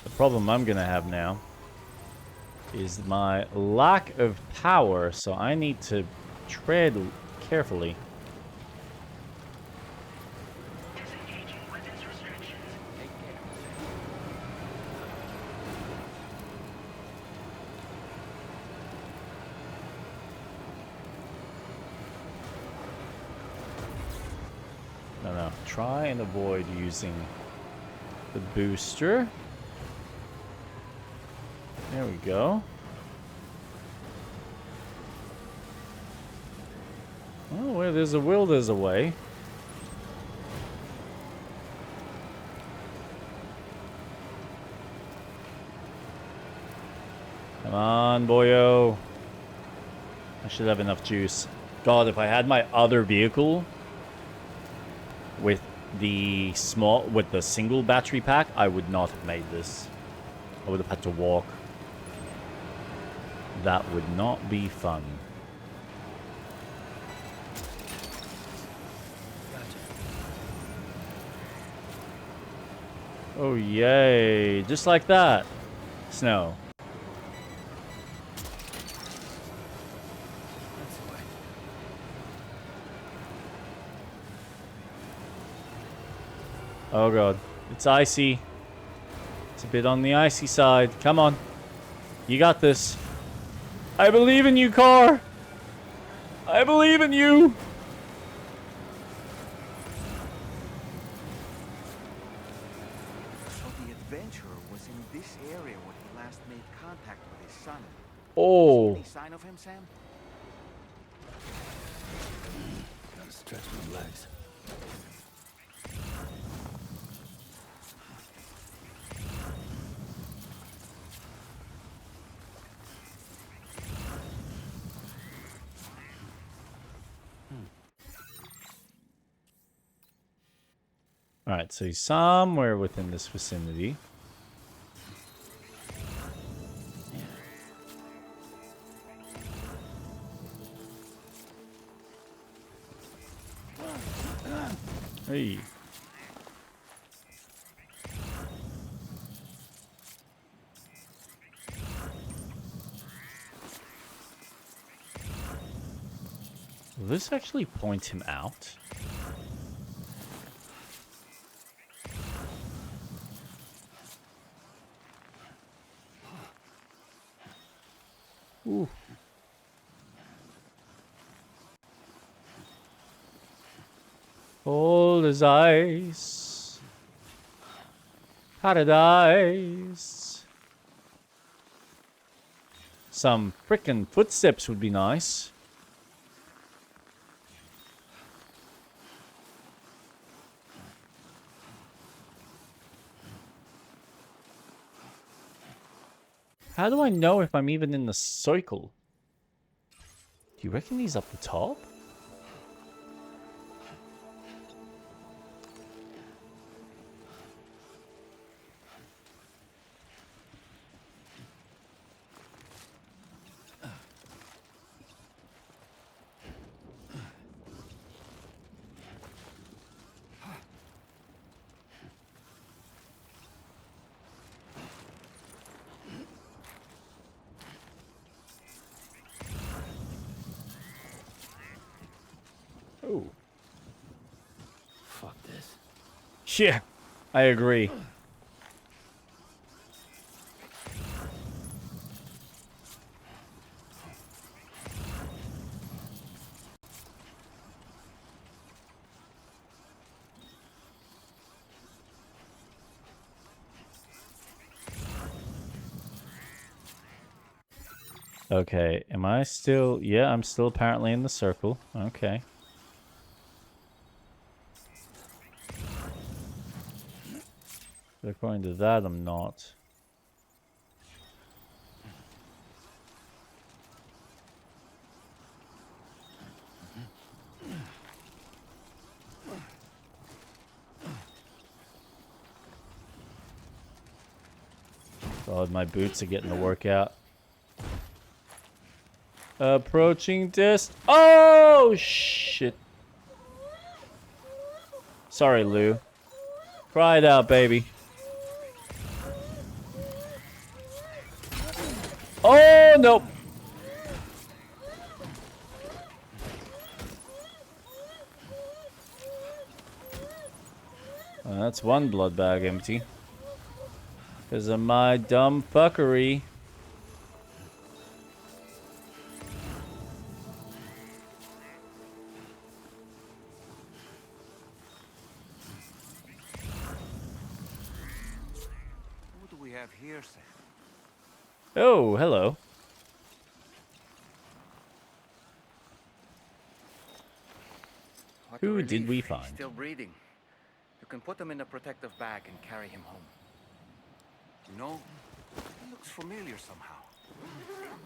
The problem I'm gonna have now is my lack of power, so I need to tread carefully. No. Try and avoid using the booster. There we go. Oh, where there's a will, there's a way. Come on, boyo. I should have enough juice. God, if I had my other vehicle with the single battery pack, I would not have made this. I would have had to walk. That would not be fun. Oh, yay. Just like that. Snow. Oh, God. It's icy. It's a bit on the icy side. Come on. You got this. I believe in you, car. I believe in you. So the adventurer was in this area when he last made contact with his son. Oh. See any sign of him, Sam? Gotta stretch my legs. Alright, so he's somewhere within this vicinity. Hey. Will this actually point him out? Ooh. Cold as ice. Paradise. Some frickin' footsteps would be nice. How do I know if I'm even in the circle? Do you reckon he's up the top? Oh. Fuck this. Yeah, I agree. Okay, am I still... Yeah, I'm still apparently in the circle. Okay. But according to that, I'm not. God, my boots are getting the workout. Approaching test. Oh, shit. Sorry, Lou. Cry it out, baby. Oh, nope. Well, that's one blood bag empty. Because of my dumb fuckery. What do we have here, Sam? Oh, hello. What Who a did relief. we He's find? still breathing. You can put him in a protective bag and carry him home. You know, he looks familiar somehow.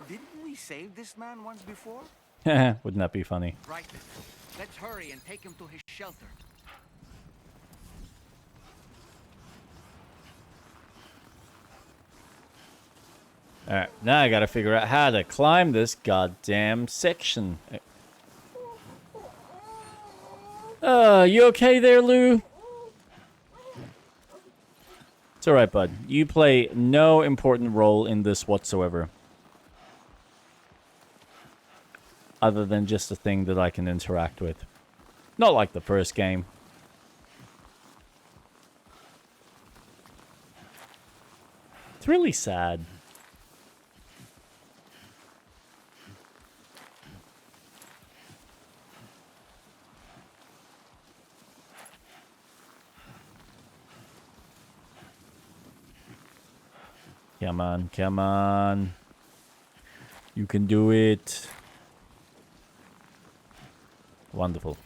Didn't we save this man once before? Wouldn't that be funny? Right then. Let's hurry and take him to his shelter. Alright, now I gotta figure out how to climb this goddamn section. You okay there, Lou? It's alright, bud. You play no important role in this whatsoever. Other than just a thing that I can interact with. Not like the first game. It's really sad. Come on, come on. You can do it. Wonderful.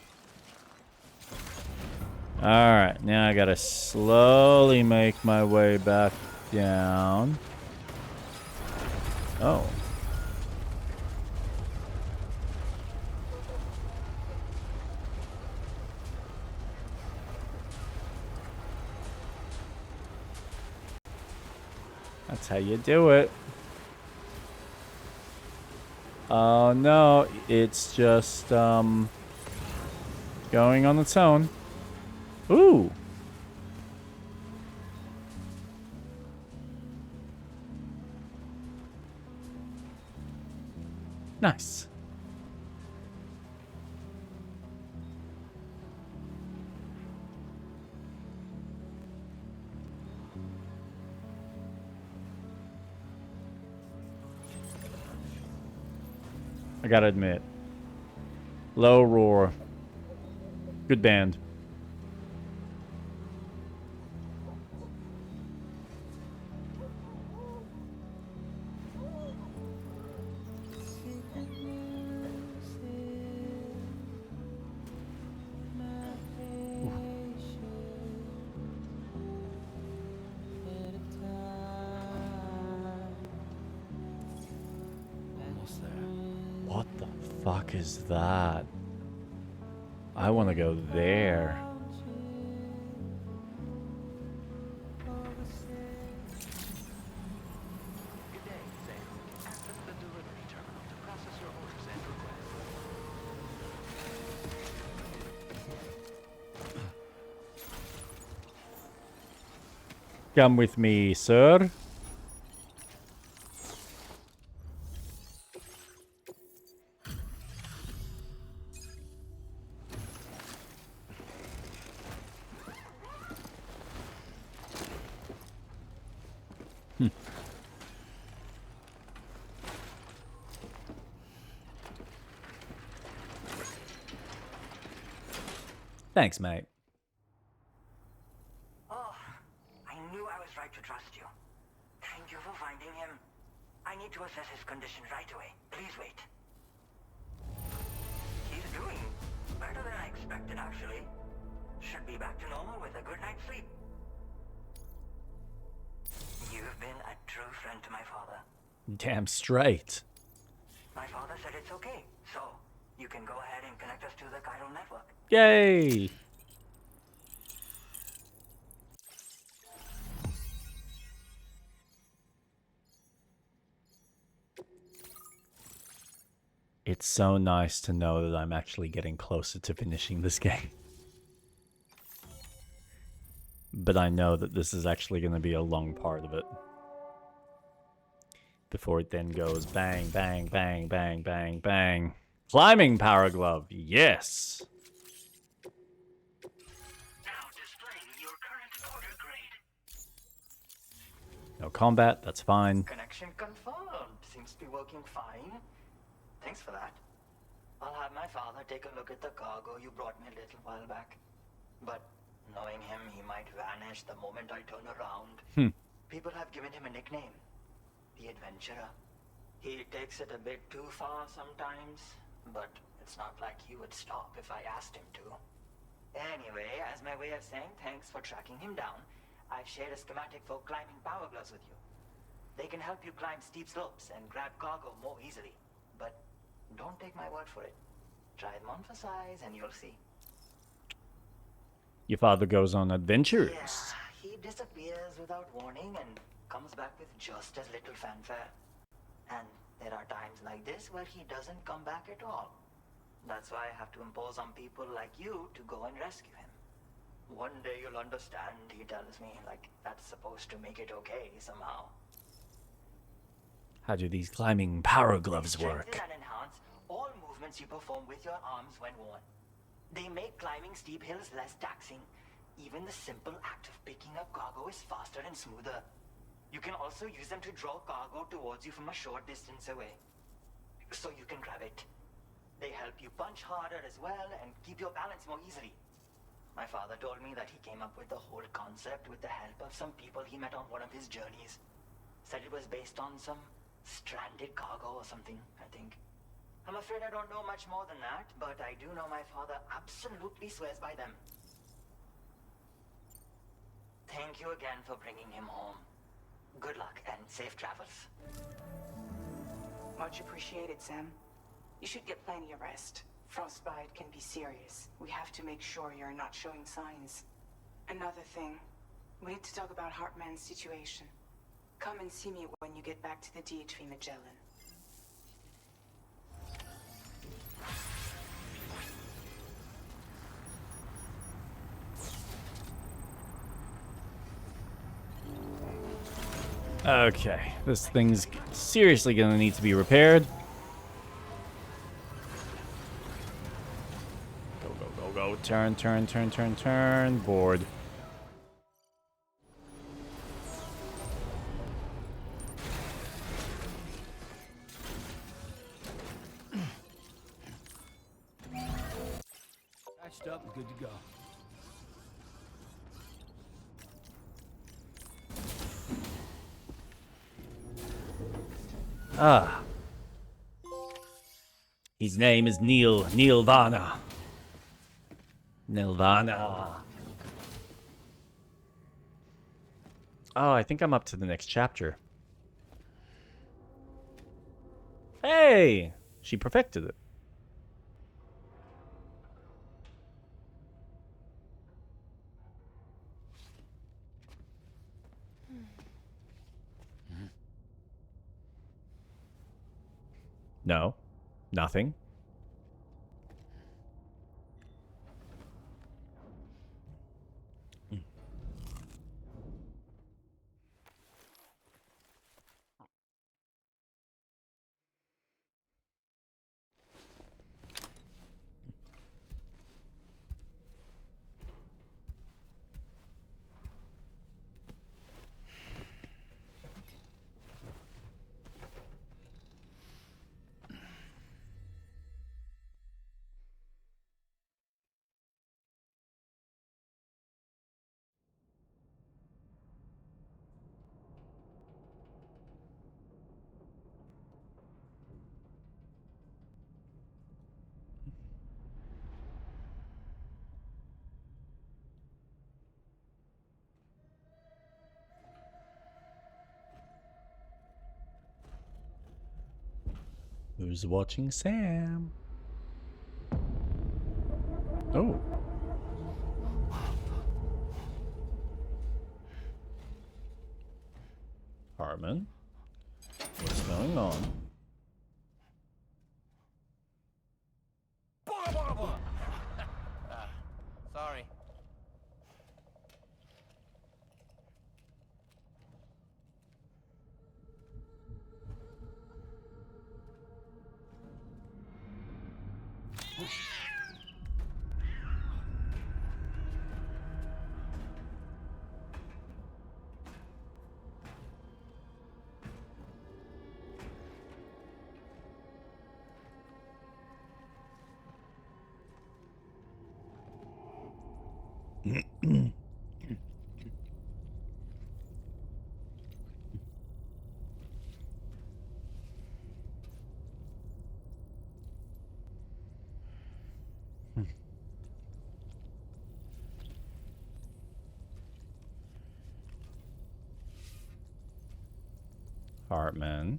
Alright, now I gotta slowly make my way back down. Oh. That's how you do it. Oh no, it's just going on its own. Ooh. Nice. I gotta admit. Low Roar. Good band. Almost there. What the fuck is that? I want to go there. Good day, Sam. Access the delivery terminal to process your orders and requests. Come with me, sir. Thanks, mate. Oh, I knew I was right to trust you. Thank you for finding him. I need to assess his condition right away. Please wait. He's doing better than I expected, actually. Should be back to normal with a good night's sleep. You've been a true friend to my father. Damn straight. My father said it's okay, so you can go ahead and connect us to the chiral network. Yay! It's so nice to know that I'm actually getting closer to finishing this game. But I know that this is actually going to be a long part of it. before it then goes bang, bang, bang, bang, bang, bang. Climbing power glove, yes. Now displaying your current order grade. No combat, that's fine. Connection confirmed. Seems to be working fine. Thanks for that. I'll have my father take a look at the cargo you brought me a little while back. But knowing him, he might vanish the moment I turn around. People have given him a nickname. The Adventurer. He takes it a bit too far sometimes, but it's not like he would stop if I asked him to. Anyway, as my way of saying thanks for tracking him down, I've shared a schematic for climbing power gloves with you. They can help you climb steep slopes and grab cargo more easily. But don't take my word for it. Try them on for size and you'll see. Your father goes on adventures. Yeah, he disappears without warning and comes back with just as little fanfare. And there are times like this where he doesn't come back at all. That's why I have to impose on people like you to go and rescue him. One day you'll understand, he tells me, like that's supposed to make it okay somehow. How do these climbing power gloves work? Strengthen and enhance all movements you perform with your arms when worn. They make climbing steep hills less taxing. Even the simple act of picking up cargo is faster and smoother. You can also use them to draw cargo towards you from a short distance away, so you can grab it. They help you punch harder as well and keep your balance more easily. My father told me that he came up with the whole concept with the help of some people he met on one of his journeys. Said it was based on some stranded cargo or something, I think. I'm afraid I don't know much more than that, but I do know my father absolutely swears by them. Thank you again for bringing him home. Good luck and safe travels. Much appreciated, Sam. You should get plenty of rest. Frostbite can be serious. We have to make sure you're not showing signs. Another thing, we need to talk about Hartman's situation. Come and see me when you get back to the DHV Magellan. Okay, this thing's seriously gonna need to be repaired. Go, go, go, go. Turn, turn, turn, turn, turn. Board. Patched up and good to go. Ah. His name is Nirvana. Nirvana. Oh, I think I'm up to the next chapter. Hey! She perfected it. No. Nothing. Who's watching Sam? Oh. Harmon? What's going on? Sorry. Hartman.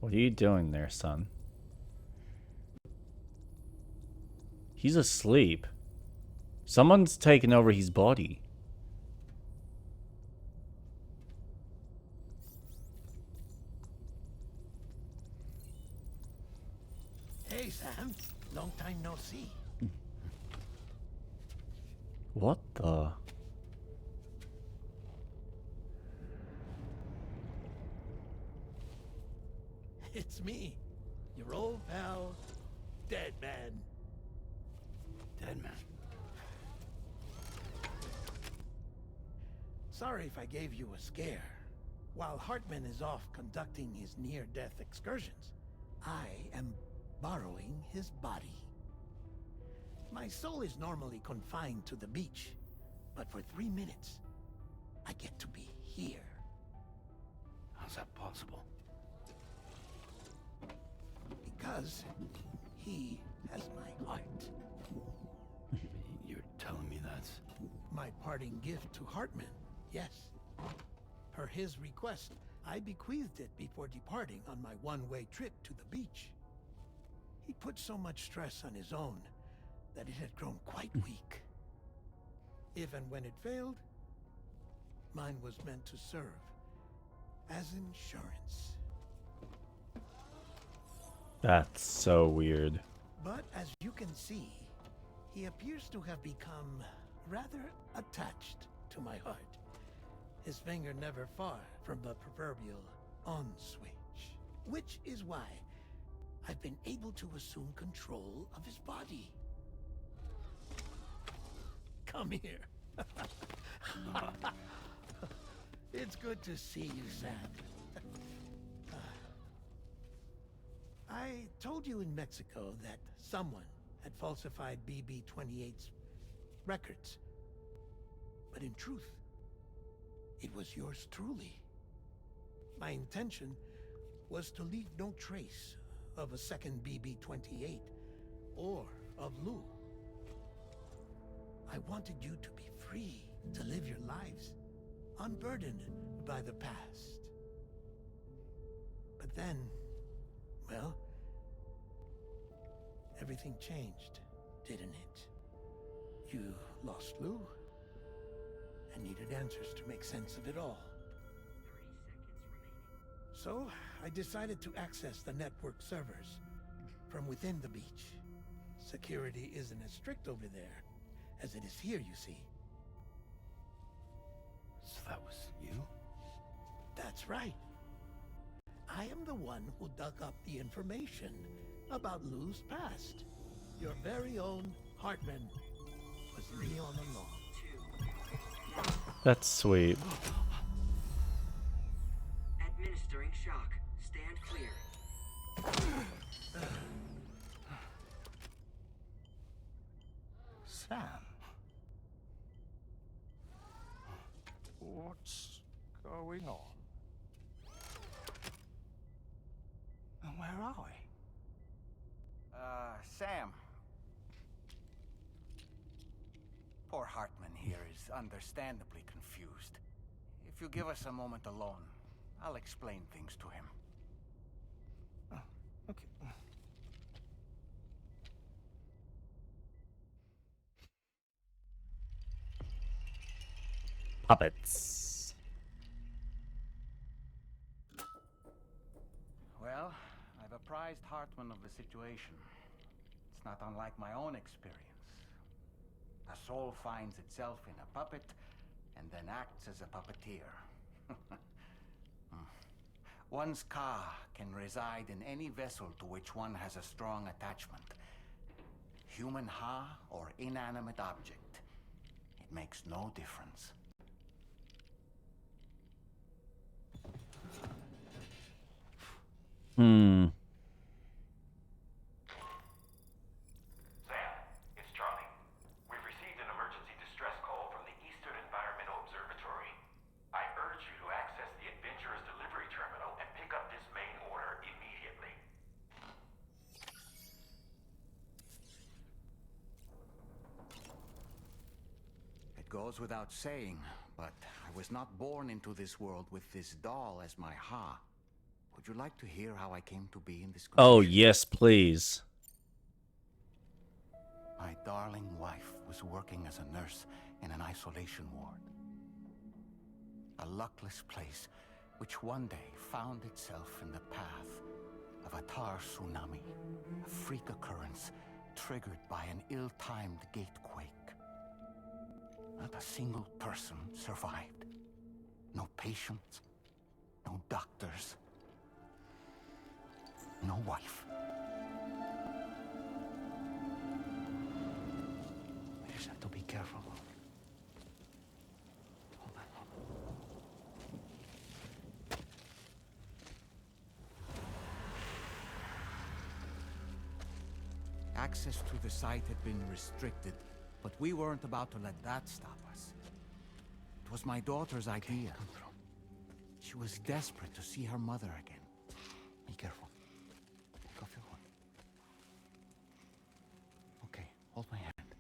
What are you doing there, son? He's asleep. Someone's taken over his body. Hey, Sam. Long time no see. What the? It's me, your old pal, Dead Man. Dead Man? Sorry if I gave you a scare. While Hartman is off conducting his near-death excursions, I am borrowing his body. My soul is normally confined to the beach, but for 3 minutes, I get to be here. How's that possible? Because he has my heart. You're telling me that's... My parting gift to Hartman, yes. Per his request, I bequeathed it before departing on my one-way trip to the beach. He put so much stress on his own that it had grown quite weak. If and when it failed, mine was meant to serve as insurance. That's so weird. But as you can see, he appears to have become rather attached to my heart. His finger never far from the proverbial on switch. Which is why I've been able to assume control of his body. Come here. It's good to see you, Sam. I told you in Mexico that someone had falsified BB-28's records. But in truth, it was yours truly. My intention was to leave no trace of a second BB-28 or of Lou. I wanted you to be free to live your lives, unburdened by the past. But then, well, everything changed, didn't it? You lost Lou and needed answers to make sense of it all. So, I decided to access the network servers from within the beach. Security isn't as strict over there as it is here, you see. So that was you? That's right. I am the one who dug up the information about Lou's past. Your very own Hartman was me all along. That's sweet. Administering shock. Stand clear. Sam. What's going on? And where are we? Sam. Poor Hartman here is understandably confused. If you give us a moment alone, I'll explain things to him. Okay. Puppets. Well, I've apprised Hartman of the situation. It's not unlike my own experience. A soul finds itself in a puppet and then acts as a puppeteer. One's ka can reside in any vessel to which one has a strong attachment. Human ha or inanimate object. It makes no difference. Sam, it's Charlie. We've received an emergency distress call from the Eastern Environmental Observatory. I urge you to access the Adventurer's delivery terminal and pick up this main order immediately. It goes without saying, but I I was not born into this world with this doll as my ha. Would you like to hear how I came to be in this condition? Oh, yes, please. My darling wife was working as a nurse in an isolation ward. A luckless place which one day found itself in the path of a tar tsunami, a freak occurrence triggered by an ill-timed gatequake. Not a single person survived. No patients, no doctors, no wife. We just have to be careful. Hold on, hold on. Access to the site had been restricted, but we weren't about to let that stop us. It was my daughter's idea. She was desperate to see her mother again. Be careful. Take off your horn. Okay, hold my hand.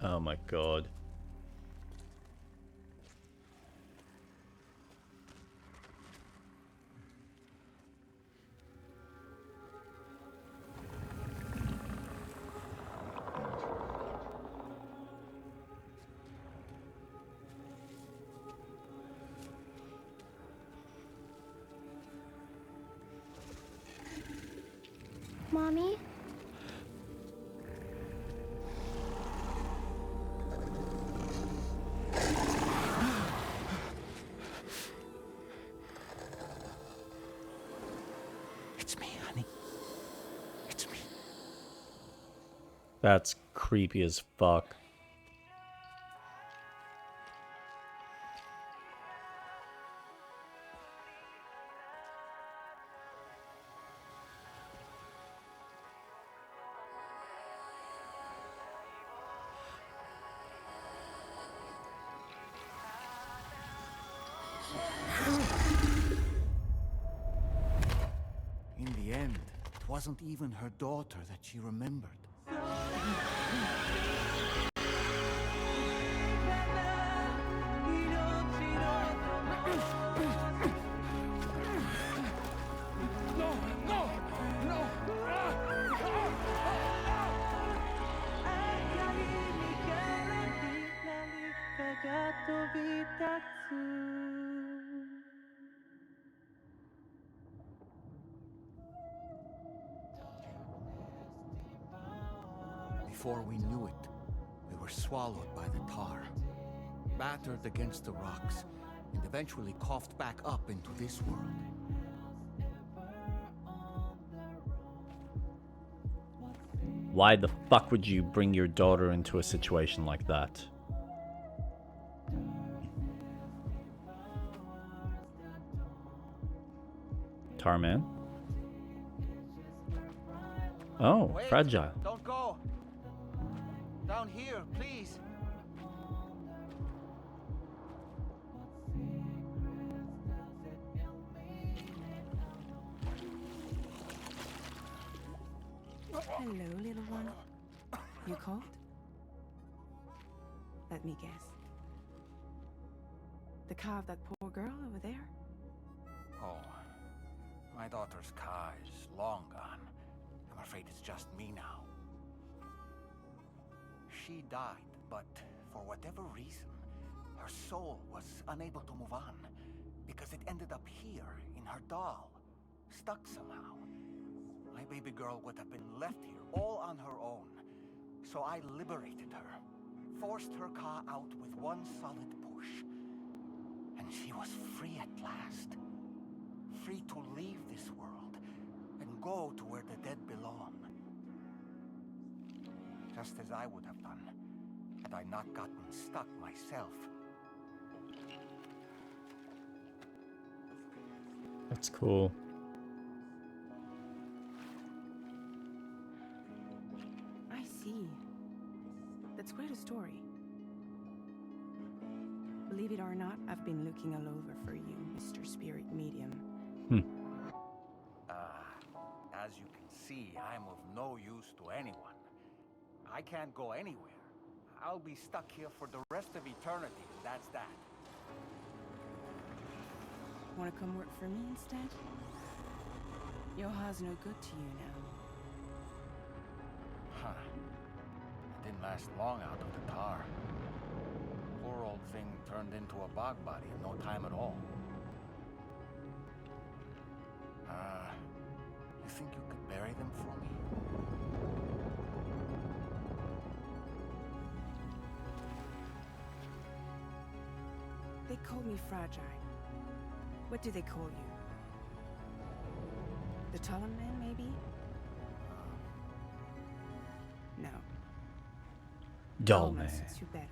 Oh my god. Mommy? It's me, honey. It's me. That's creepy as fuck. In the end, it wasn't even her daughter that she remembered. Before we knew it, we were swallowed by the tar, battered against the rocks, and eventually coughed back up into this world. Why the fuck would you bring your daughter into a situation like that? Tarman? Oh, Wait, fragile. Don't go! Down here, please! Hello, little one. You cold? Let me guess. The car of that poor girl over there? Oh, my daughter's car is long gone. I'm afraid it's just me now. She died, but for whatever reason, her soul was unable to move on because it ended up here in her doll, stuck somehow. My baby girl would have been left here all on her own. So I liberated her, forced her car out with one solid push. And she was free at last. Free to leave this world and go to where the dead belong. Just as I would have done, had I not gotten stuck myself. That's cool. I see. That's quite a story. Believe it or not, I've been looking all over for you, Mr. Spirit Medium. As you can see, I'm of no use to anyone. I can't go anywhere. I'll be stuck here for the rest of eternity, that's that. Want to come work for me instead? Yoha's no good to you now. Huh. It didn't last long out of the tar. Poor old thing turned into a bog body in no time at all. You think you could bury them for me? They call me fragile. What do they call you? The taller man, maybe? No. Dull Dullman man. suits you better.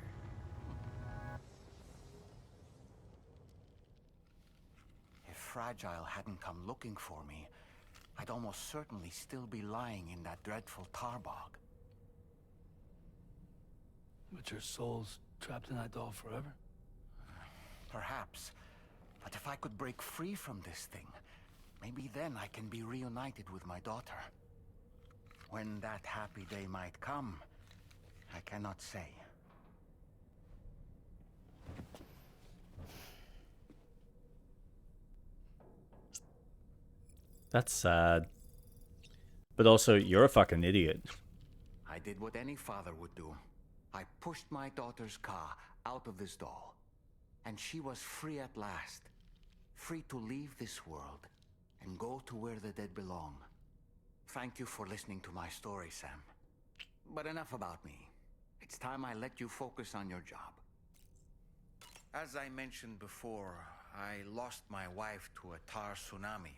If Fragile hadn't come looking for me, I'd almost certainly still be lying in that dreadful tar bog. But your soul's trapped in that doll forever? Perhaps. But if I could break free from this thing, maybe then I can be reunited with my daughter. When that happy day might come, I cannot say. That's sad. But also, you're a fucking idiot. I did what any father would do. I pushed my daughter's car out of this doll. And she was free at last. Free to leave this world and go to where the dead belong. Thank you for listening to my story, Sam. But enough about me. It's time I let you focus on your job. As I mentioned before, I lost my wife to a tar tsunami.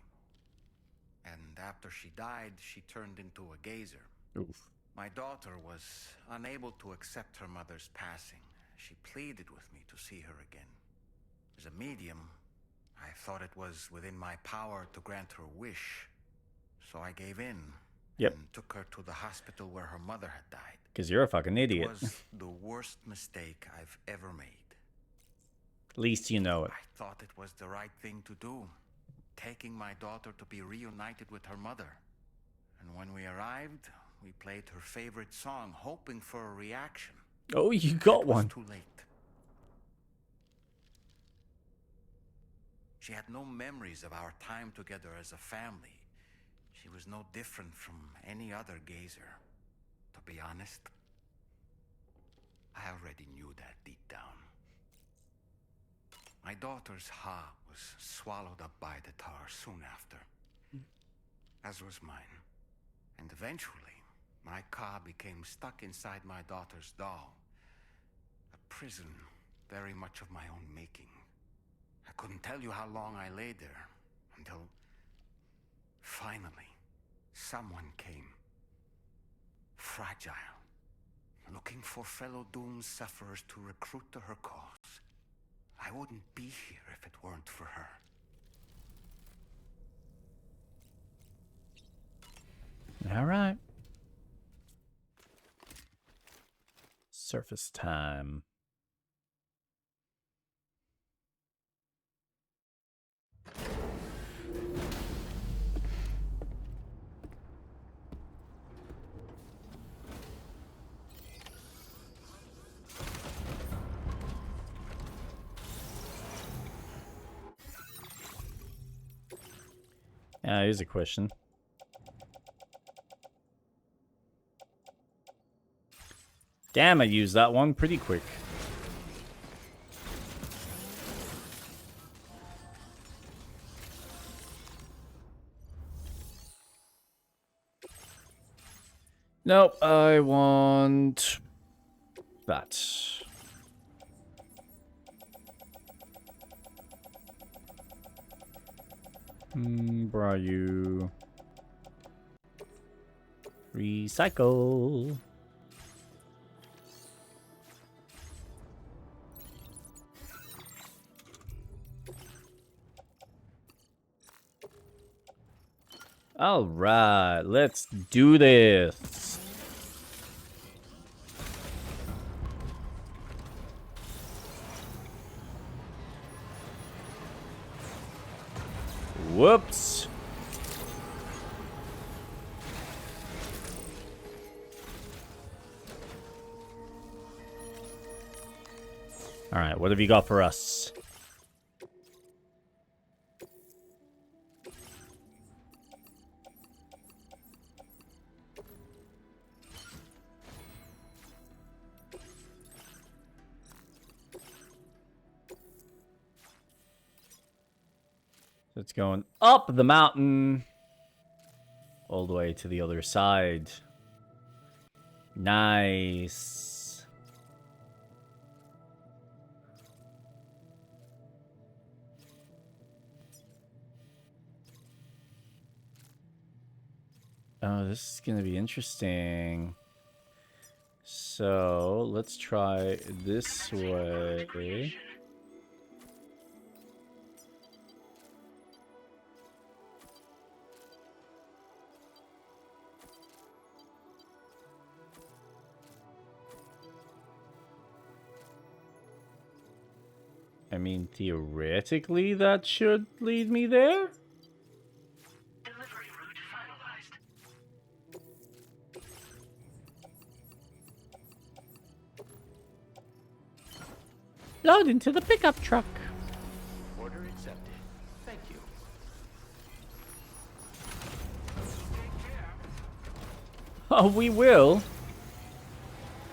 And after she died, she turned into a gazer. Oof. My daughter was unable to accept her mother's passing. She pleaded with me to see her again. As a medium, I thought it was within my power to grant her wish. So I gave in. Yep. And took her to the hospital where her mother had died. Because you're a fucking idiot. It was the worst mistake I've ever made. At least you know it. I thought it was the right thing to do. Taking my daughter to be reunited with her mother. And when we arrived, we played her favorite song, hoping for a reaction. Oh, you got It was one. too late. She had no memories of our time together as a family. She was no different from any other gazer. To be honest, I already knew that deep down. My daughter's heart was swallowed up by the tar soon after, as was mine. And eventually, my car became stuck inside my daughter's doll. A prison very much of my own making. I couldn't tell you how long I lay there, until finally, someone came. Fragile. Looking for fellow doomed sufferers to recruit to her cause. I wouldn't be here if it weren't for her. All right. Surface time. Here's a question. Damn, I used that one pretty quick. Nope, I want that. Where are you? Recycle. All right, let's do this. Whoops. Alright, what have you got for us? It's going up the mountain. All the way to the other side. Nice. Oh, this is going to be interesting. So, let's try this way. I mean, theoretically, that should lead me there. Delivery route finalized. Load into the pickup truck. Order accepted. Thank you. Oh, we will.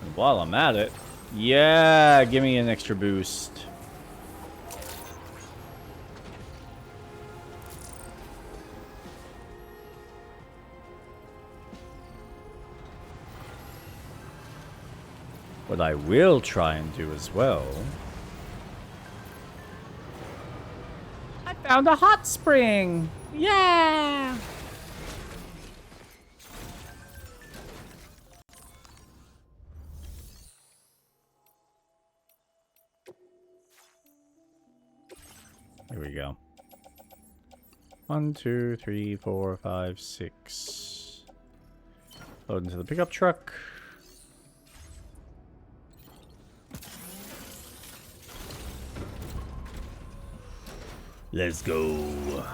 And while I'm at it, yeah, give me an extra boost. What I will try and do as well. I found a hot spring! Yeah! Here we go. 1, 2, 3, 4, 5, 6. Load into the pickup truck. Let's go.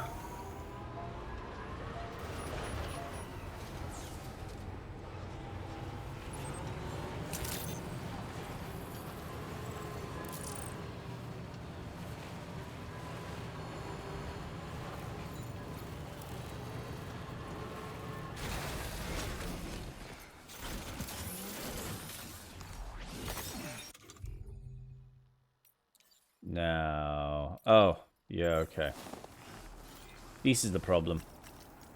Now, oh, yeah, okay. This is the problem.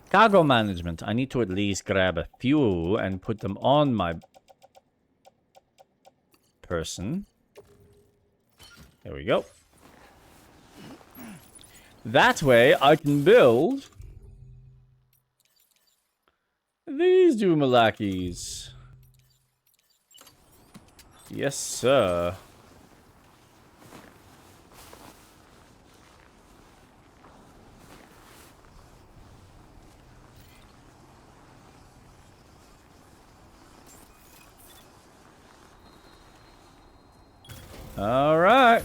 Cargo management. I need to at least grab a few and put them on my person. There we go. That way I can build these Doomalakis. Yes, sir. All right.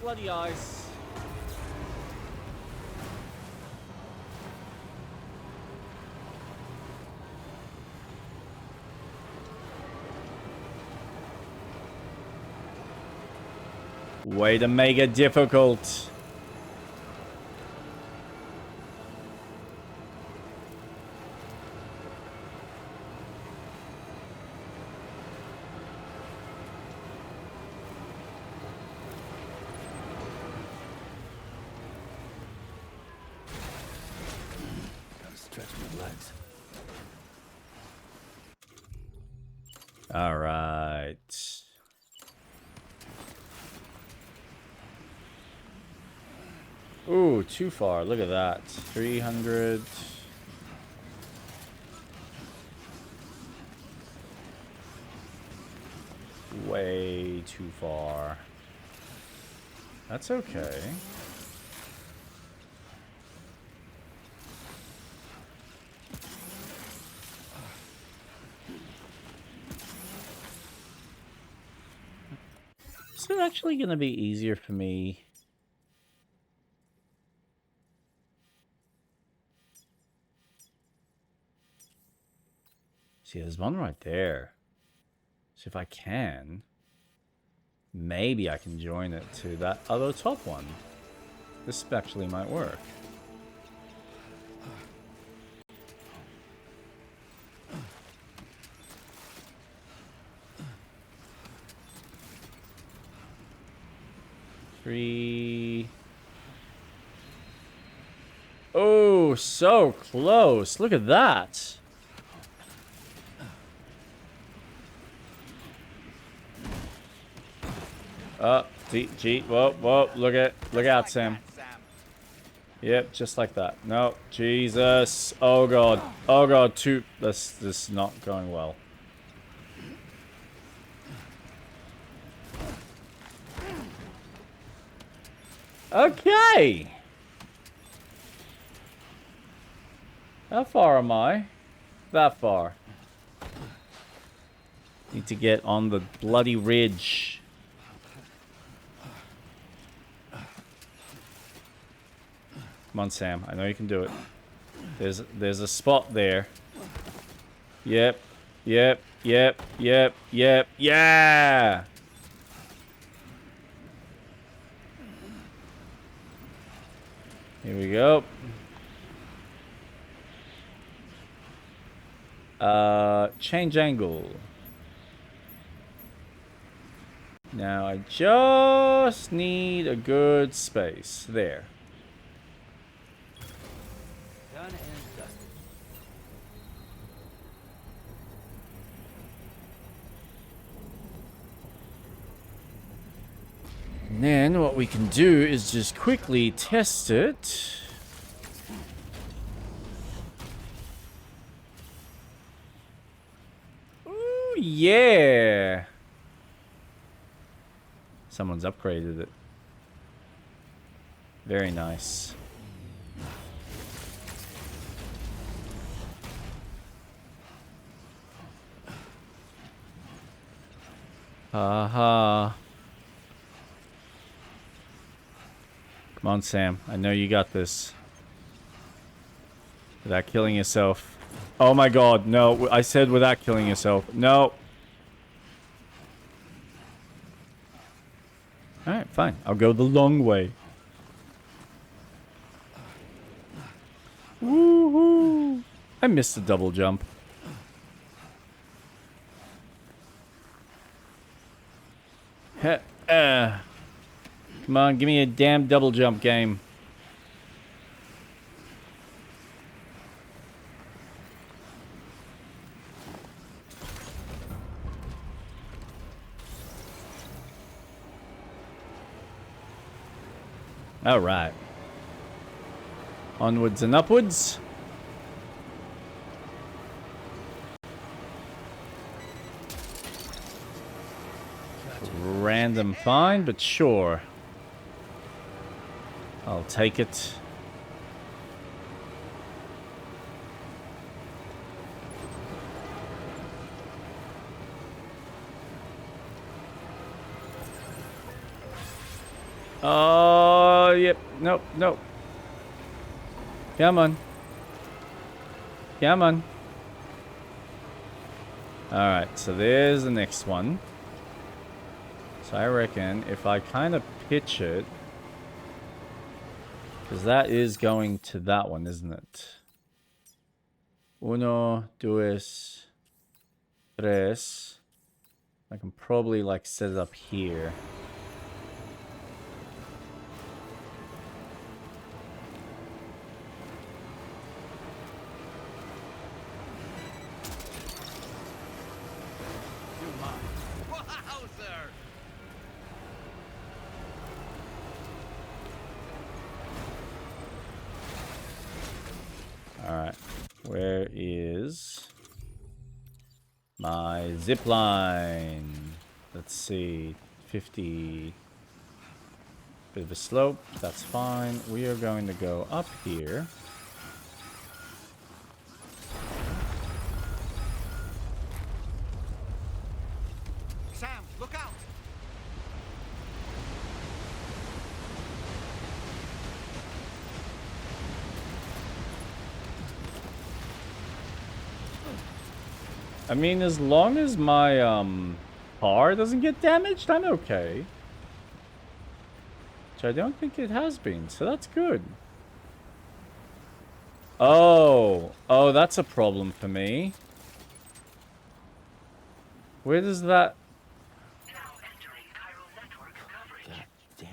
Bloody ice. Way to make it difficult. All right. Ooh, too far. Look at that. 300. way too far. That's okay. Is it actually going to be easier for me? See, there's one right there. So if I can, maybe I can join it to that other top one. This actually might work. Three. Oh, so close. Look at that. Gee, whoa, look out, Sam. Yep, just like that. No, Jesus. Oh god, this is not going well. Okay. How far am I? That far. Need to get on the bloody ridge. Come on, Sam. I know you can do it. There's a spot there. Yep. Yeah! Here we go. Change angle. Now I just need a good space. There. Done and dusted. And then what we can do is just quickly test it. Ooh, yeah. Someone's upgraded it. Very nice. Haha. Come on, Sam. I know you got this. Without killing yourself. Oh my god, no. I said without killing yourself. No. Alright, fine. I'll go the long way. Woohoo! I missed the double jump. Come on, give me a damn double jump game. All right. Onwards and upwards. Random find, but sure. I'll take it. Oh, yep. Nope, nope. Come on. Come on. Alright, so there's the next one. So I reckon if I kind of pitch it, because that is going to that one, isn't it? Uno, dos, tres. I can probably like set it up here. Alright, where is my zip line? let's see, 50. Bit of a slope. That's fine. We are going to go up here. Sam, look out! I mean, as long as my car doesn't get damaged, I'm okay. Which I don't think it has been, so that's good. Oh, that's a problem for me. Where does that...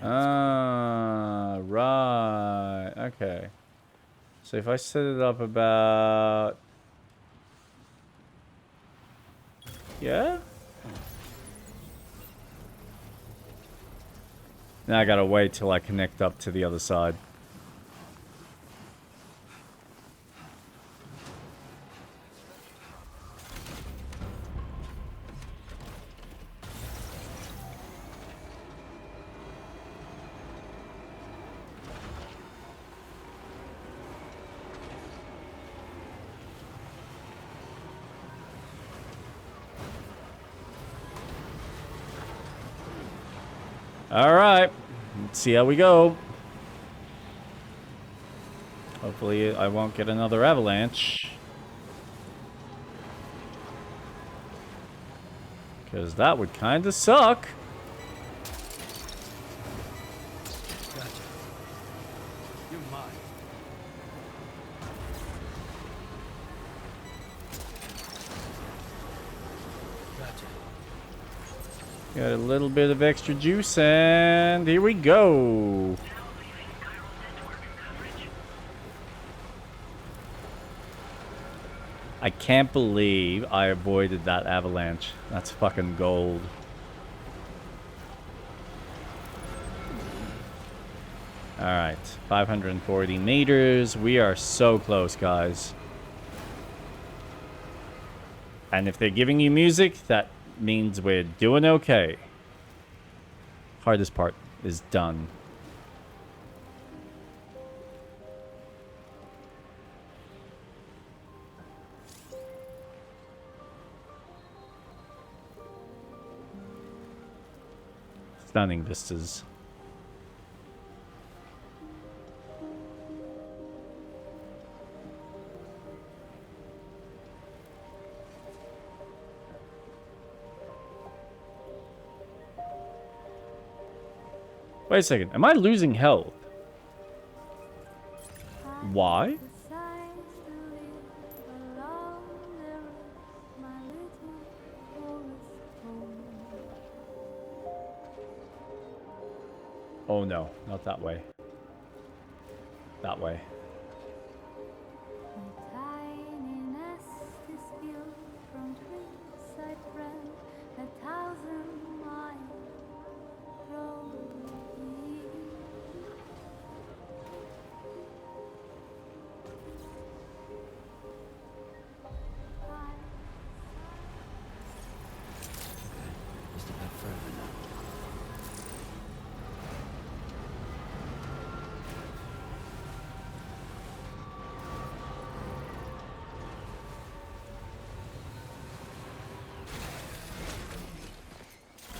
Ah, right. Okay. So if I set it up about... Yeah? Now I gotta wait till I connect up to the other side. Alright. Let's see how we go. Hopefully I won't get another avalanche. Because that would kind of suck. Gotcha. You're mine. Gotcha. Got a little bit of extra juice, and here we go. I can't believe I avoided that avalanche. That's fucking gold. Alright, 540 meters. We are so close, guys. And if they're giving you music, that means we're doing okay. Hardest part is done. Stunning vistas. Wait a second. Am I losing health? Why? Oh no, not that way. That way. Just a bit further now.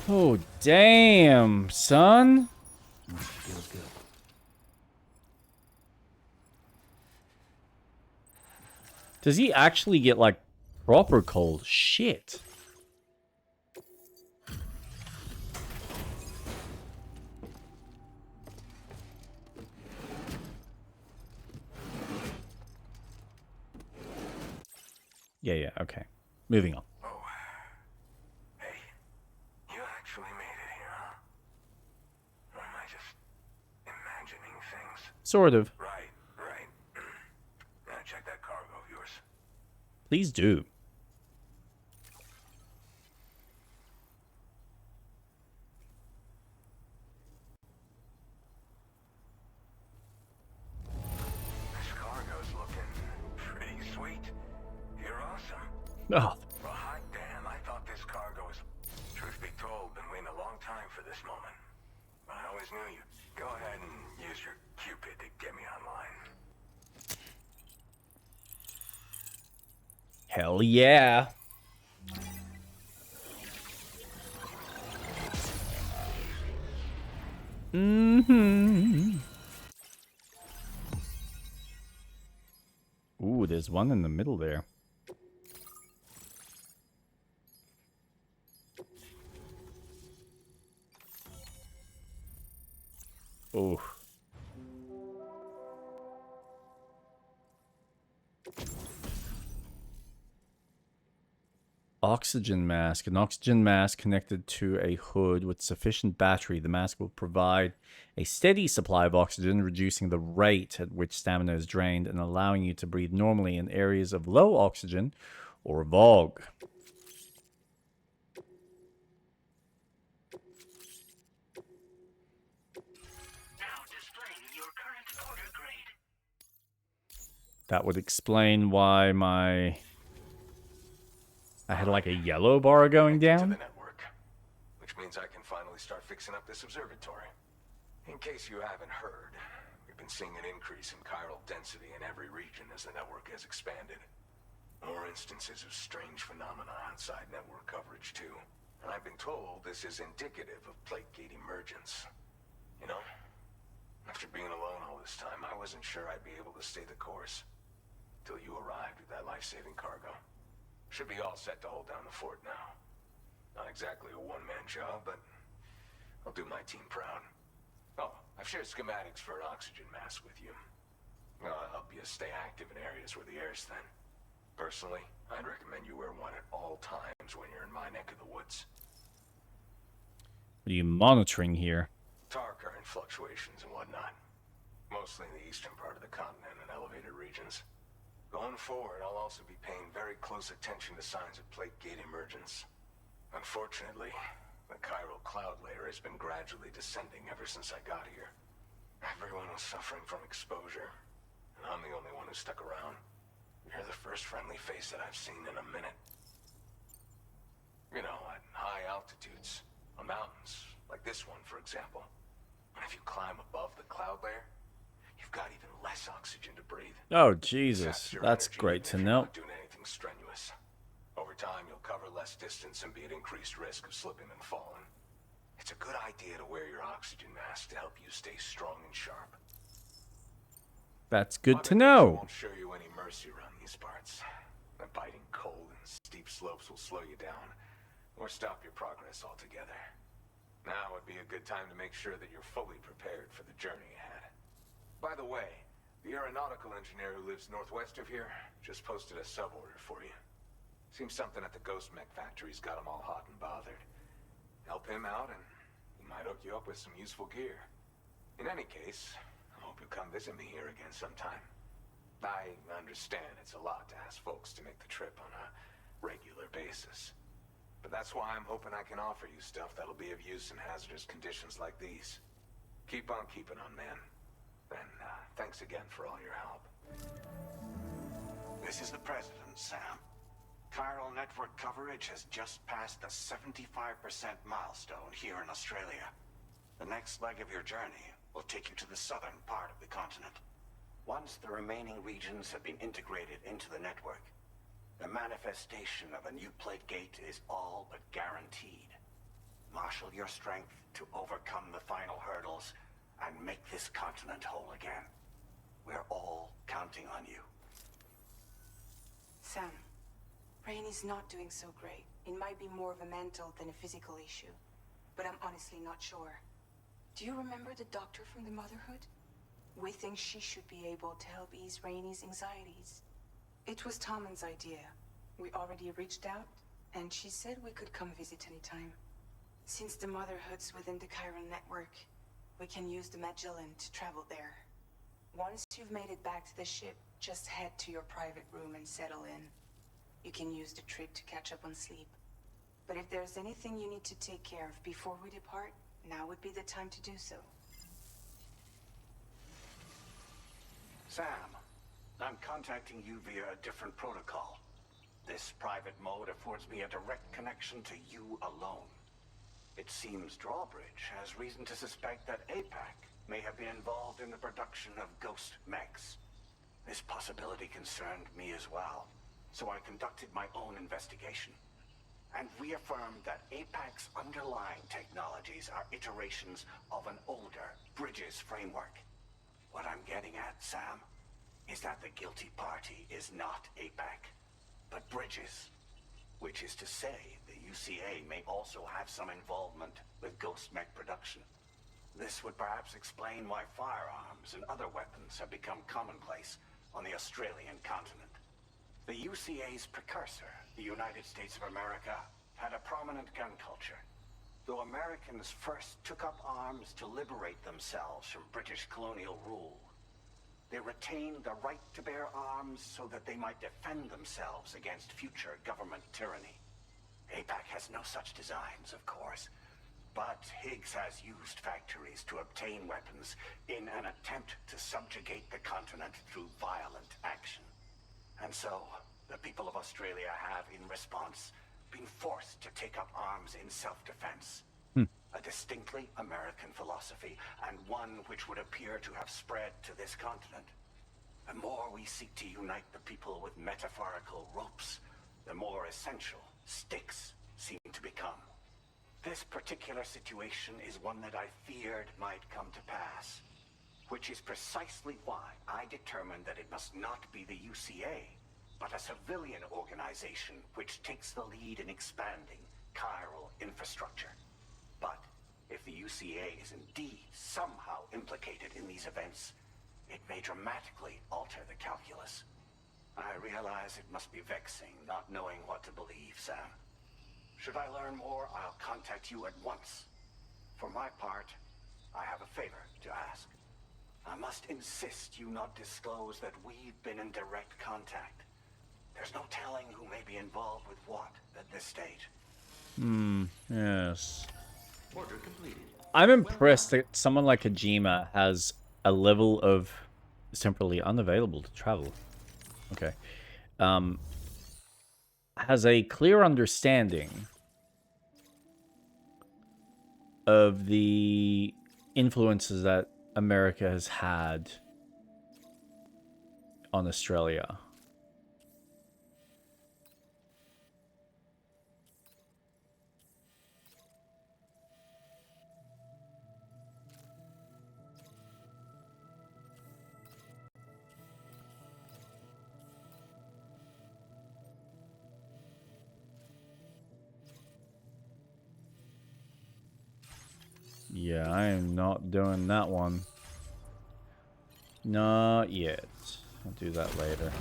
Oh, damn, son. Feels good. Does he actually get, like, proper cold? Shit. Yeah, okay. Moving on. Oh. Hey, you actually made it here, huh? Or am I just imagining things? Sort of. Right. Now check that cargo of yours. Please do. This cargo's looking pretty sweet. You're awesome. Oh, Well, hot damn, I thought this cargo was... Truth be told, Hell yeah. Mm-hmm. Ooh, there's one in the middle there. Oh. Oxygen mask. An oxygen mask connected to a hood with sufficient battery. The mask will provide a steady supply of oxygen, reducing the rate at which stamina is drained and allowing you to breathe normally in areas of low oxygen or VOG. Now displaying your current order grade. That would explain why I had like a yellow bar going To down. the network, which means I can finally start fixing up this observatory. In case you haven't heard, we've been seeing an increase in chiral density in every region as the network has expanded. More instances of strange phenomena outside network coverage too. And I've been told this is indicative of plate gate emergence. You know, after being alone all this time, I wasn't sure I'd be able to stay the course. Till you arrived with that life-saving cargo. Should be all set to hold down the fort now. Not exactly a one-man job, but I'll do my team proud. Oh, I've shared schematics for an oxygen mask with you. I'll help you stay active in areas where the air's thin. Personally, I'd recommend you wear one at all times when you're in my neck of the woods. What are you monitoring here? Tar current fluctuations and whatnot. Mostly in the eastern part of the continent and elevated regions. Going forward, I'll also be paying very close attention to signs of plate gate emergence. Unfortunately, the chiral cloud layer has been gradually descending ever since I got here. Everyone was suffering from exposure, and I'm the only one who stuck around. You're the first friendly face that I've seen in a minute. You know, at high altitudes, on mountains, like this one, for example. And if you climb above the cloud layer, you've got even less oxygen to breathe. Oh, Jesus. That's great to know. Not doing anything strenuous. Over time, you'll cover less distance and be at increased risk of slipping and falling. It's a good idea to wear your oxygen mask to help you stay strong and sharp. That's good to I know. won't show you any mercy around these parts. The biting cold and steep slopes will slow you down, or stop your progress altogether. Now would be a good time to make sure that you're fully prepared for the journey ahead. By the way, the aeronautical engineer who lives northwest of here just posted a sub-order for you. Seems something at the Ghost Mech factory's got him all hot and bothered. Help him out and he might hook you up with some useful gear. In any case, I hope you'll come visit me here again sometime. I understand it's a lot to ask folks to make the trip on a regular basis. But that's why I'm hoping I can offer you stuff that'll be of use in hazardous conditions like these. Keep on keeping on, man. And thanks again for all your help. This is the President, Sam. Chiral network coverage has just passed the 75% milestone here in Australia. The next leg of your journey will take you to the southern part of the continent. Once the remaining regions have been integrated into the network, the manifestation of a new plate gate is all but guaranteed. Marshal your strength to overcome the final hurdles and make this continent whole again. We're all counting on you. Sam, Rainey's not doing so great. It might be more of a mental than a physical issue, but I'm honestly not sure. Do you remember the doctor from the Motherhood? We think she should be able to help ease Rainey's anxieties. It was Tommen's idea. We already reached out, and she said we could come visit anytime. Since the Motherhood's within the chiral network, we can use the Magellan to travel there. Once you've made it back to the ship, just head to your private room and settle in. You can use the trip to catch up on sleep. But if there's anything you need to take care of before we depart, now would be the time to do so. Sam, I'm contacting you via a different protocol. This private mode affords me a direct connection to you alone. It seems Drawbridge has reason to suspect that APAC may have been involved in the production of ghost mechs. This possibility concerned me as well. So I conducted my own investigation and reaffirmed that APAC's underlying technologies are iterations of an older Bridges framework. What I'm getting at, Sam, is that the guilty party is not APAC, but Bridges. Which is to say, the UCA may also have some involvement with Ghost Mech production. This would perhaps explain why firearms and other weapons have become commonplace on the Australian continent. The UCA's precursor, the United States of America, had a prominent gun culture. Though Americans first took up arms to liberate themselves from British colonial rule, they retained the right to bear arms so that they might defend themselves against future government tyranny. APAC has no such designs, of course, but Higgs has used factories to obtain weapons in an attempt to subjugate the continent through violent action. And so, the people of Australia have, in response, been forced to take up arms in self-defense. A distinctly American philosophy, and one which would appear to have spread to this continent. The more we seek to unite the people with metaphorical ropes, the more essential sticks seem to become. This particular situation is one that I feared might come to pass, which is precisely why I determined that it must not be the UCA, but a civilian organization which takes the lead in expanding chiral infrastructure. But if the UCA is indeed somehow implicated in these events, it may dramatically alter the calculus. I realize it must be vexing not knowing what to believe, Sam. Should I learn more, I'll contact you at once. For my part, I have a favor to ask. I must insist you not disclose that we've been in direct contact. There's no telling who may be involved with what at this stage. Yes. Order completed. I'm impressed that someone like Kojima has a level of temporarily unavailable to travel. Okay. Has a clear understanding of the influences that America has had on Australia. Yeah, I am not doing that one. Not yet. I'll do that later.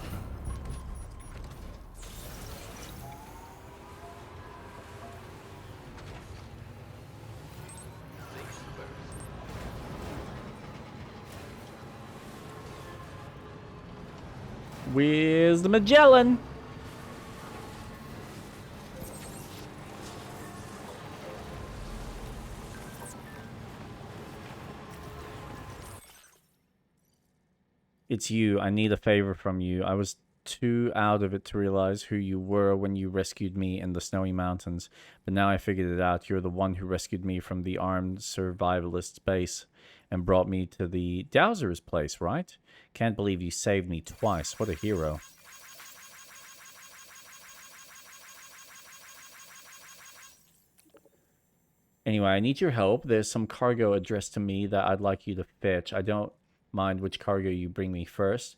Where's the Magellan? It's you. I need a favor from you. I was too out of it to realize who you were when you rescued me in the snowy mountains. But now I figured it out. You're the one who rescued me from the armed survivalist's base and brought me to the Dowser's place, right? Can't believe you saved me twice. What a hero. Anyway, I need your help. There's some cargo addressed to me that I'd like you to fetch. I don't mind which cargo you bring me first.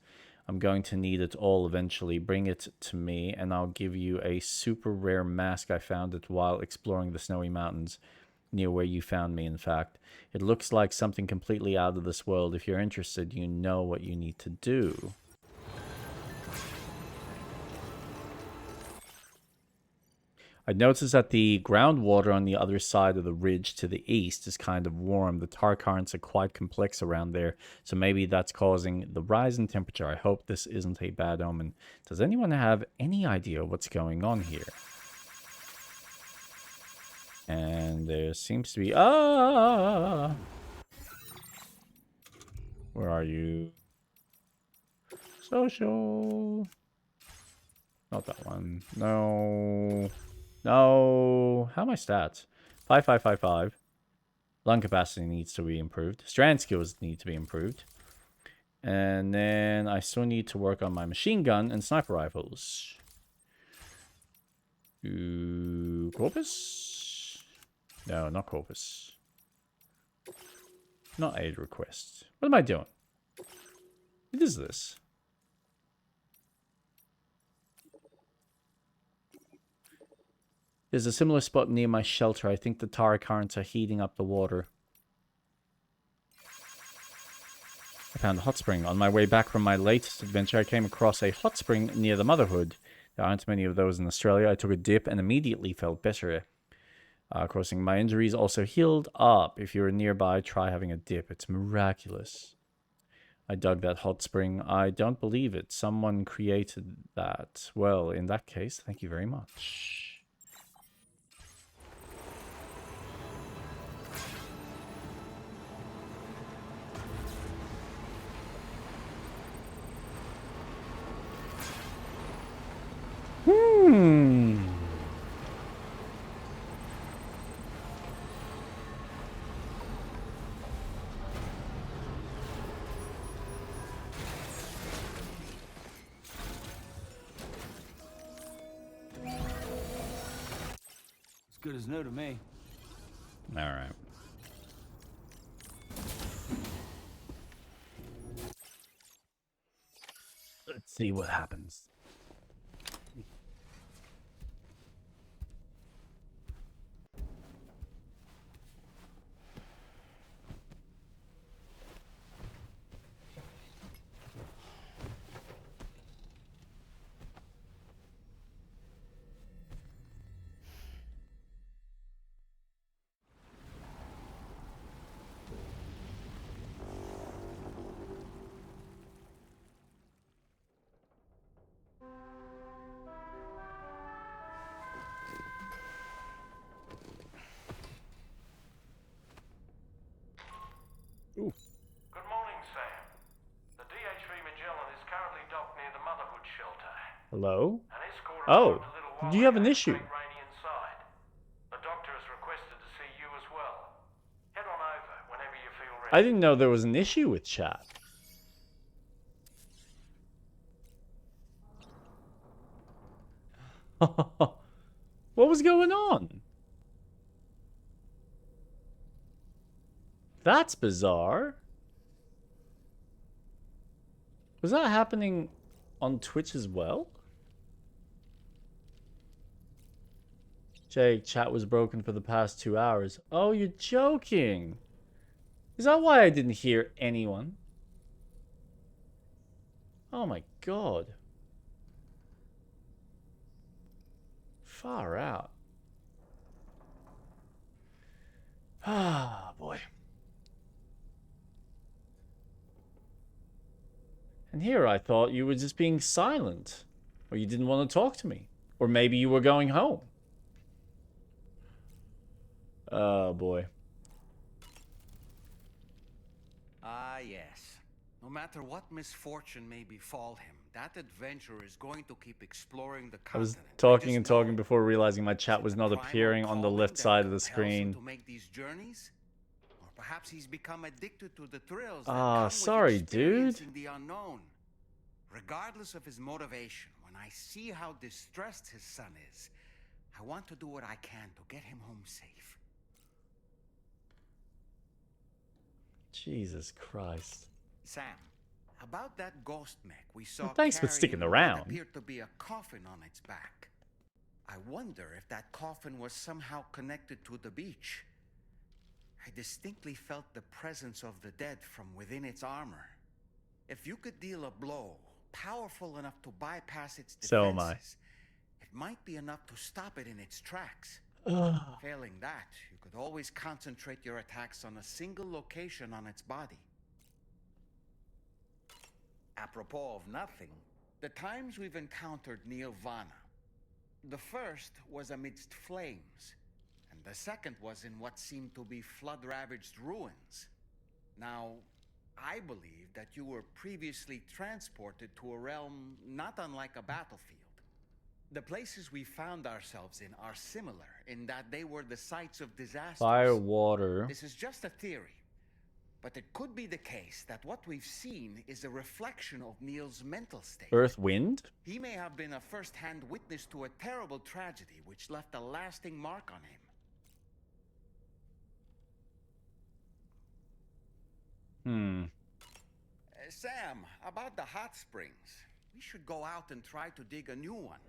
I'm going to need it all eventually. Bring it to me, and I'll give you a super rare mask I found it while exploring the snowy mountains. Near where you found me, in fact. It looks like something completely out of this world. If you're interested, you know what you need to do. I noticed that the groundwater on the other side of the ridge to the east is kind of warm. The tar currents are quite complex around there, so maybe that's causing the rise in temperature. I hope this isn't a bad omen. Does anyone have any idea what's going on here? And there seems to be... Where are you? Social. Not that one. No. No. How are my stats? 5555. Lung capacity needs to be improved. Strand skills need to be improved. And then I still need to work on my machine gun and sniper rifles. Corpus? No, not Corpus. Not aid request. What am I doing? What is this? There's a similar spot near my shelter. I think the Tara currents are heating up the water. I found a hot spring. On my way back from my latest adventure, I came across a hot spring near the Motherhood. There aren't many of those in Australia. I took a dip and immediately felt better. Crossing my injuries also healed up. If you're nearby, try having a dip. It's miraculous. I dug that hot spring. I don't believe it. Someone created that. Well, in that case, thank you very much. As good as new to me. All right. Let's see what happens. Good morning, Sam. The DHV Magellan is currently docked near the Motherhood shelter. Hello? An escort Oh, arrived a little while do you have an ago. issue? It's rainy inside. The doctor has requested to see you as well. Head on over whenever you feel ready. I didn't know there was an issue with chat. What was going on? That's bizarre. Was that happening on Twitch as well? Jake, chat was broken for the past 2 hours. Oh, you're joking. Is that why I didn't hear anyone? Oh my god. Far out. Ah, boy. And here I thought you were just being silent. Or you didn't want to talk to me. Or maybe you were going home. Oh, boy. Ah, yes. No matter what misfortune may befall him, that adventurer is going to keep exploring the I was continent. talking and talking before realizing my chat was not Primal appearing on the calling left that side of the compels him screen. to make these journeys? Or perhaps he's become addicted to the thrills that Ah, come sorry, with dude. experiencing the unknown. Regardless of his motivation, when I see how distressed his son is, I want to do what I can to get him home safe. Jesus Christ. Sam, about that ghost mech we saw Well, thanks for sticking carrying around. what appeared to be a coffin on its back. I wonder if that coffin was somehow connected to the beach. I distinctly felt the presence of the dead from within its armor. If you could deal a blow powerful enough to bypass its defenses, So am I. it might be enough to stop it in its tracks. Ugh. Failing that, you could always concentrate your attacks on a single location on its body. Apropos of nothing, the times we've encountered Nirvana. The first was amidst flames, and the second was in what seemed to be flood-ravaged ruins. Now, I believe that you were previously transported to a realm not unlike a battlefield. The places we found ourselves in are similar in that they were the sites of disasters. Fire, water. This is just a theory, But it could be the case that what we've seen is a reflection of Neil's mental state. Earth, wind? He may have been a first-hand witness to a terrible tragedy which left a lasting mark on him. Sam, about the hot springs. We should go out and try to dig a new one.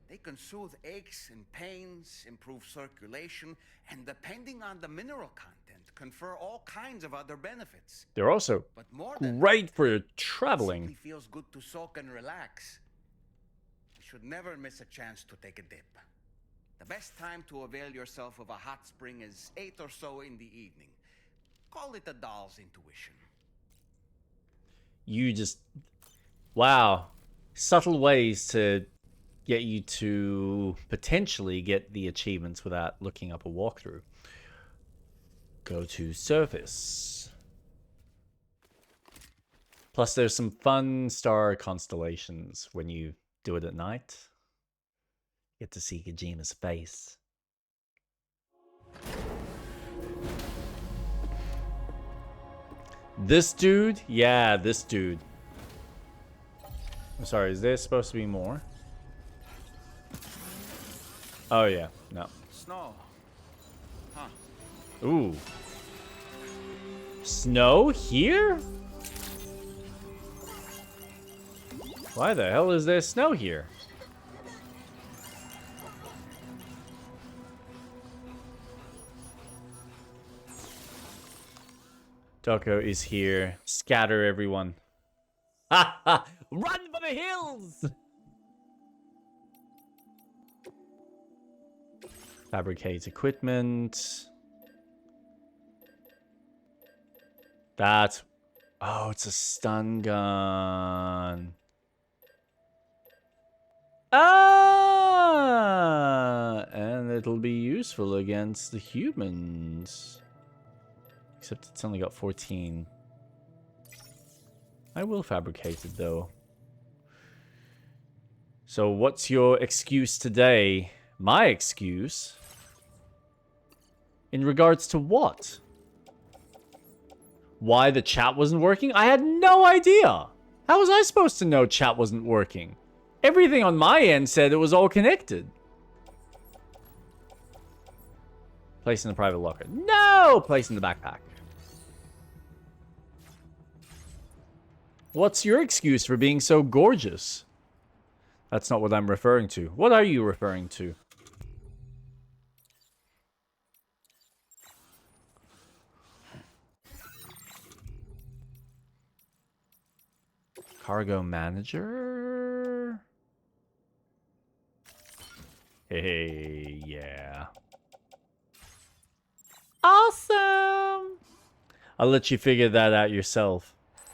They can soothe aches and pains, improve circulation, and depending on the mineral content, confer all kinds of other benefits. They're also great for traveling. It simply feels good to soak and relax. You should never miss a chance to take a dip. The best time to avail yourself of a hot spring is 8 or so in the evening. Call it a doll's intuition. You just... Wow. Subtle ways to get you to potentially get the achievements without looking up a walkthrough. Go to surface. Plus there's some fun star constellations when you do it at night. Get to see Kojima's face. This dude? Yeah, this dude. I'm sorry, is there supposed to be more? Oh yeah, no. Snow. Huh. Ooh. Snow here? Why the hell is there snow here? Doko is here. Scatter everyone. Ha ha! Run for the hills! Fabricate equipment. That. Oh, it's a stun gun. Ah! And it'll be useful against the humans. Except it's only got 14. I will fabricate it though. So what's your excuse today? My excuse? In regards to what? Why the chat wasn't working? I had no idea. How was I supposed to know chat wasn't working? Everything on my end said it was all connected. Place in the private locker. No! Place in the backpack. What's your excuse for being so gorgeous? That's not what I'm referring to. What are you referring to? Cargo manager? Hey, yeah. Awesome! I'll let you figure that out yourself.